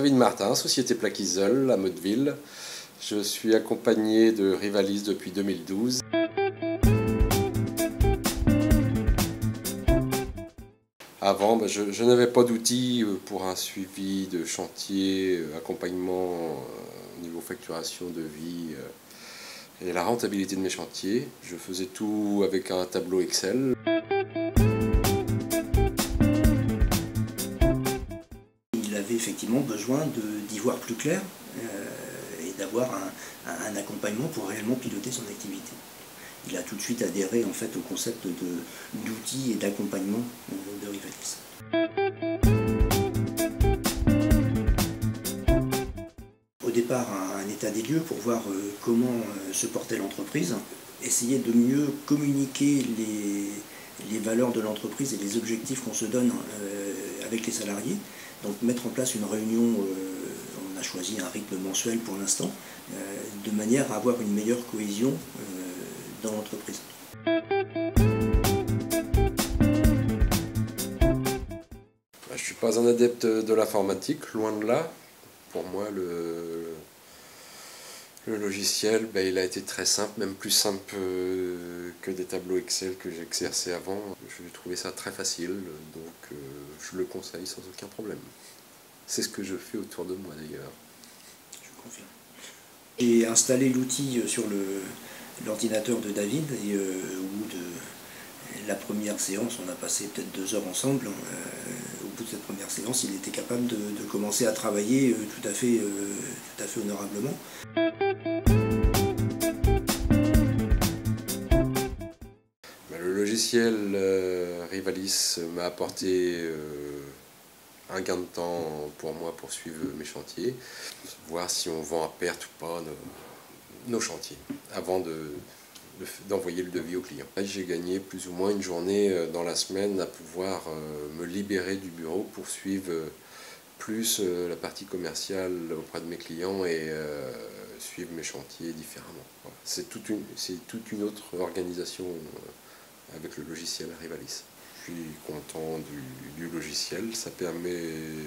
David Martin, société Plaquisole à Motteville. Je suis accompagné de Rivalis depuis 2012. Avant, je n'avais pas d'outils pour un suivi de chantier, accompagnement au niveau facturation de vie et la rentabilité de mes chantiers. Je faisais tout avec un tableau Excel. Il avait effectivement besoin d'y voir plus clair et d'avoir un accompagnement pour réellement piloter son activité. Il a tout de suite adhéré en fait au concept d'outils et d'accompagnement de Rivalis. Au départ, un état des lieux pour voir comment se portait l'entreprise, essayer de mieux communiquer les valeurs de l'entreprise et les objectifs qu'on se donne avec les salariés. Donc mettre en place une réunion, on a choisi un rythme mensuel pour l'instant, de manière à avoir une meilleure cohésion dans l'entreprise. Je ne suis pas un adepte de l'informatique, loin de là. Pour moi, le logiciel, il a été très simple, même plus simple que des tableaux Excel que j'exerçais avant. Je trouvais ça très facile, donc je le conseille sans aucun problème. C'est ce que je fais autour de moi d'ailleurs. Je confirme. J'ai installé l'outil sur l'ordinateur de David et au bout de la première séance, on a passé peut-être 2 heures ensemble. Au bout de cette première séance, il était capable de commencer à travailler tout à fait honorablement. Le logiciel Rivalis m'a apporté un gain de temps pour moi pour suivre mes chantiers, voir si on vend à perte ou pas nos chantiers avant d'envoyer le devis au client. J'ai gagné plus ou moins une journée dans la semaine à pouvoir me libérer du bureau pour suivre plus la partie commerciale auprès de mes clients et suivre mes chantiers différemment. Voilà. C'est toute une autre organisation avec le logiciel Rivalis. Je suis content du logiciel, ça permet de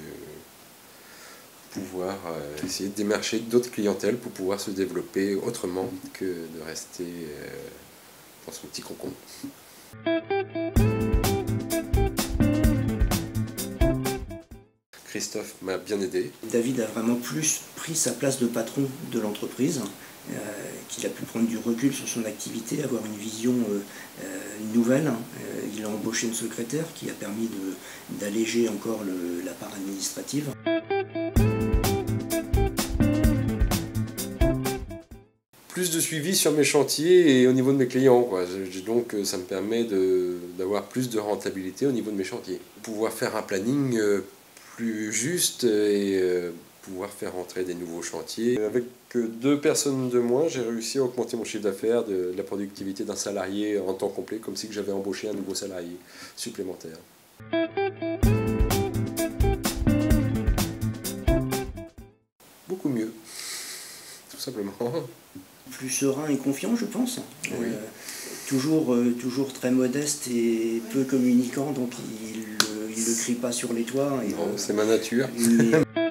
pouvoir essayer de démarcher d'autres clientèles pour pouvoir se développer autrement que de rester dans son petit cocon. Christophe m'a bien aidé. David a vraiment plus pris sa place de patron de l'entreprise, qu'il a pu prendre du recul sur son activité, avoir une vision nouvelle. Il a embauché une secrétaire qui a permis d'alléger encore la part administrative. Plus de suivi sur mes chantiers et au niveau de mes clients, quoi. Donc ça me permet d'avoir plus de rentabilité au niveau de mes chantiers. Pouvoir faire un planning plus juste et pouvoir faire rentrer des nouveaux chantiers. Avec 2 personnes de moins, j'ai réussi à augmenter mon chiffre d'affaires, de la productivité d'un salarié en temps complet, comme si j'avais embauché un nouveau salarié supplémentaire. Beaucoup mieux, tout simplement. Plus serein et confiant, je pense. Oui. Toujours très modeste et peu communicant, donc il ne crie pas sur les toits. Non, c'est ma nature. Mais